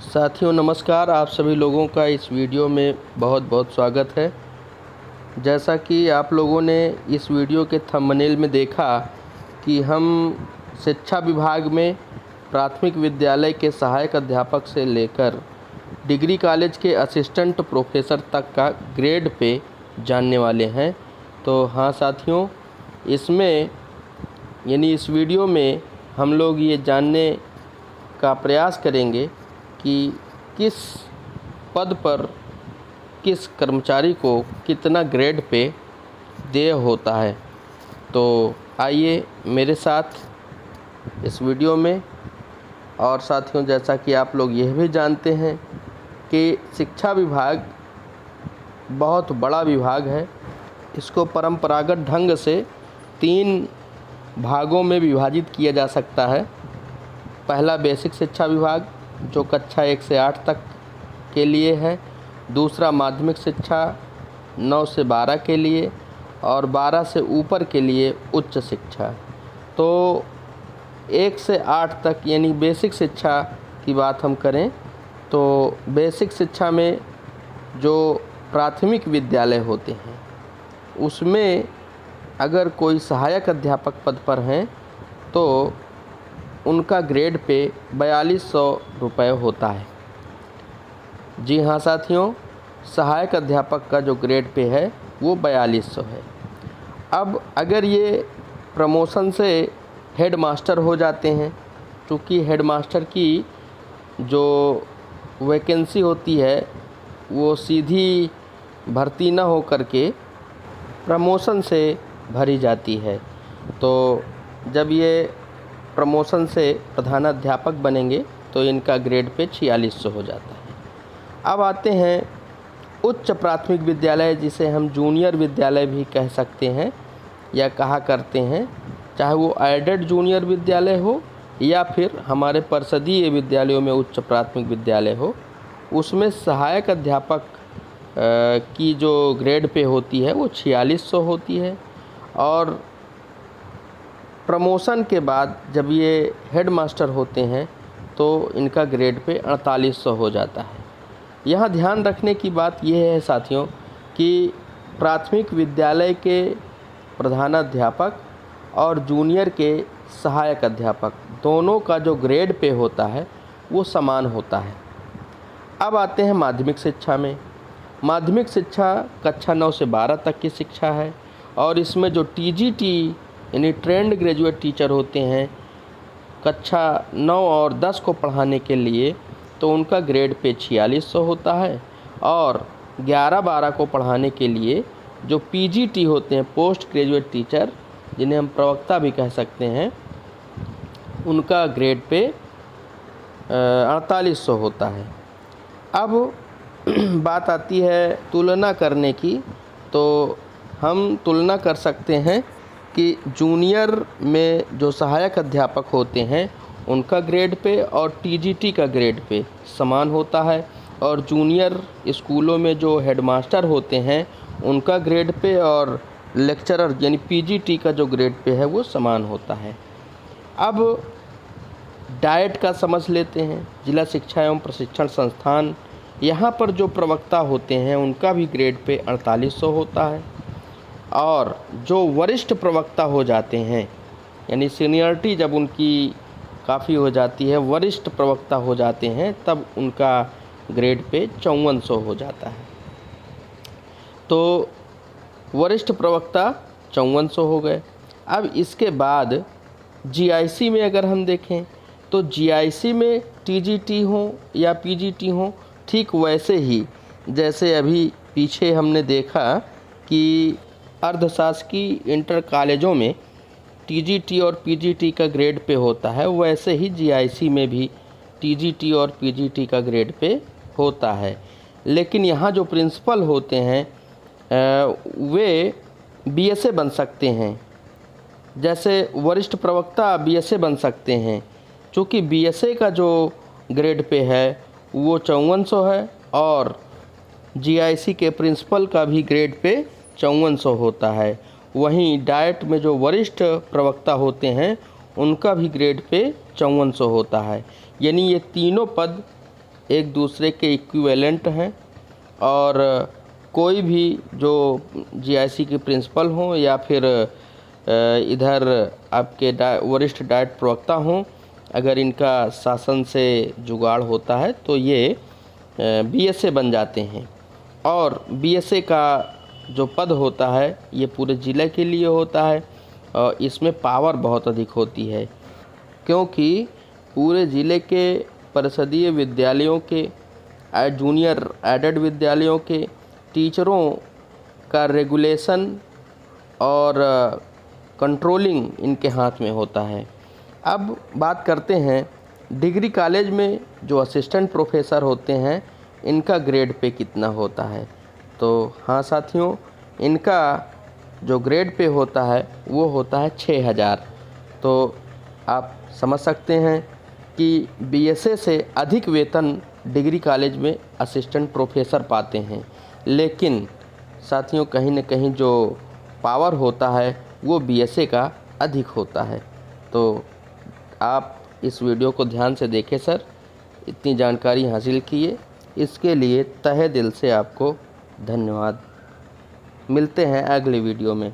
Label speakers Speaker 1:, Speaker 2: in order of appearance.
Speaker 1: साथियों नमस्कार। आप सभी लोगों का इस वीडियो में बहुत बहुत स्वागत है। जैसा कि आप लोगों ने इस वीडियो के थंबनेल में देखा कि हम शिक्षा विभाग में प्राथमिक विद्यालय के सहायक अध्यापक से लेकर डिग्री कॉलेज के असिस्टेंट प्रोफेसर तक का ग्रेड पे जानने वाले हैं। तो हाँ साथियों, इसमें इस वीडियो में हम लोग ये जानने का प्रयास करेंगे कि किस पद पर किस कर्मचारी को कितना ग्रेड पे देय होता है। तो आइए मेरे साथ इस वीडियो में। और साथियों, जैसा कि आप लोग यह भी जानते हैं कि शिक्षा विभाग बहुत बड़ा विभाग है। इसको परंपरागत ढंग से 3 भागों में विभाजित किया जा सकता है। पहला बेसिक शिक्षा विभाग जो कक्षा 1 से 8 तक के लिए है। दूसरा माध्यमिक शिक्षा 9 से 12 के लिए और 12 से ऊपर के लिए उच्च शिक्षा। तो 1 से 8 तक यानी बेसिक शिक्षा की बात हम करें तो बेसिक शिक्षा में जो प्राथमिक विद्यालय होते हैं उसमें अगर कोई सहायक अध्यापक पद पर हैं तो उनका ग्रेड पे 4200 रुपये होता है। जी हाँ साथियों, सहायक अध्यापक का जो ग्रेड पे है वो 4200 है। अब अगर ये प्रमोशन से हेड मास्टर हो जाते हैं, क्योंकि हेड मास्टर की जो वैकेंसी होती है वो सीधी भर्ती न हो करके प्रमोशन से भरी जाती है। तो जब ये प्रमोशन से प्रधानाध्यापक बनेंगे तो इनका ग्रेड पे 4600 हो जाता है। अब आते हैं उच्च प्राथमिक विद्यालय, जिसे हम जूनियर विद्यालय भी कह सकते हैं या कहा करते हैं, चाहे वो एडेड जूनियर विद्यालय हो या फिर हमारे परिषदीय विद्यालयों में उच्च प्राथमिक विद्यालय हो। उसमें सहायक अध्यापक की जो ग्रेड पे होती है वो 4600 होती है। और प्रमोशन के बाद जब ये हेड मास्टर होते हैं तो इनका ग्रेड पे 4800 हो जाता है। यहाँ ध्यान रखने की बात यह है साथियों कि प्राथमिक विद्यालय के प्रधानाध्यापक और जूनियर के सहायक अध्यापक दोनों का जो ग्रेड पे होता है वो समान होता है। अब आते हैं माध्यमिक शिक्षा में। माध्यमिक शिक्षा कक्षा 9 से 12 तक की शिक्षा है और इसमें जो टीजीटी यानी ट्रेंड ग्रेजुएट टीचर होते हैं कक्षा 9 और 10 को पढ़ाने के लिए, तो उनका ग्रेड पे 4600 होता है। और 11-12 को पढ़ाने के लिए जो पीजीटी होते हैं, पोस्ट ग्रेजुएट टीचर, जिन्हें हम प्रवक्ता भी कह सकते हैं, उनका ग्रेड पे 4800 होता है। अब बात आती है तुलना करने की, तो हम तुलना कर सकते हैं कि जूनियर में जो सहायक अध्यापक होते हैं उनका ग्रेड पे और टीजीटी का ग्रेड पे समान होता है। और जूनियर स्कूलों में जो हेडमास्टर होते हैं उनका ग्रेड पे और लेक्चरर यानी पीजीटी का जो ग्रेड पे है वो समान होता है। अब डाइट का समझ लेते हैं। जिला शिक्षा एवं प्रशिक्षण संस्थान, यहाँ पर जो प्रवक्ता होते हैं उनका भी ग्रेड पे 4800 होता है। और जो वरिष्ठ प्रवक्ता हो जाते हैं यानी सीनियरिटी जब उनकी काफ़ी हो जाती है, वरिष्ठ प्रवक्ता हो जाते हैं, तब उनका ग्रेड पे 5400 हो जाता है। तो वरिष्ठ प्रवक्ता 5400 हो गए। अब इसके बाद जीआईसी में अगर हम देखें तो जीआईसी में टीजीटी हो या पीजीटी हो, ठीक वैसे ही जैसे अभी पीछे हमने देखा कि अर्धशासकीय इंटर कॉलेजों में टीजीटी और पीजीटी का ग्रेड पे होता है, वैसे ही जीआईसी में भी टीजीटी और पीजीटी का ग्रेड पे होता है। लेकिन यहाँ जो प्रिंसिपल होते हैं वे बीएसए बन सकते हैं। जैसे वरिष्ठ प्रवक्ता बीएसए बन सकते हैं, क्योंकि बीएसए का जो ग्रेड पे है वो 5400 है और जीआईसी के प्रिंसिपल का भी ग्रेड पे 5400 होता है। वहीं डाइट में जो वरिष्ठ प्रवक्ता होते हैं उनका भी ग्रेड पे 5400 होता है। यानी ये तीनों पद एक दूसरे के इक्विवेलेंट हैं और कोई भी जो जीआईसी के प्रिंसिपल हों या फिर इधर आपके वरिष्ठ डाइट प्रवक्ता हों, अगर इनका शासन से जुगाड़ होता है तो ये बीएसए बन जाते हैं। और बीएसए का जो पद होता है ये पूरे ज़िले के लिए होता है और इसमें पावर बहुत अधिक होती है, क्योंकि पूरे ज़िले के परिषदीय विद्यालयों के जूनियर एडेड विद्यालयों के टीचरों का रेगुलेशन और कंट्रोलिंग इनके हाथ में होता है। अब बात करते हैं डिग्री कॉलेज में जो असिस्टेंट प्रोफेसर होते हैं इनका ग्रेड पे कितना होता है। तो हाँ साथियों, इनका जो ग्रेड पे होता है वो होता है 6000। तो आप समझ सकते हैं कि बीएसए से अधिक वेतन डिग्री कॉलेज में असिस्टेंट प्रोफेसर पाते हैं, लेकिन साथियों कहीं न कहीं जो पावर होता है वो बीएसए का अधिक होता है। तो आप इस वीडियो को ध्यान से देखें सर, इतनी जानकारी हासिल किए, इसके लिए तहे दिल से आपको धन्यवाद। मिलते हैं अगले वीडियो में।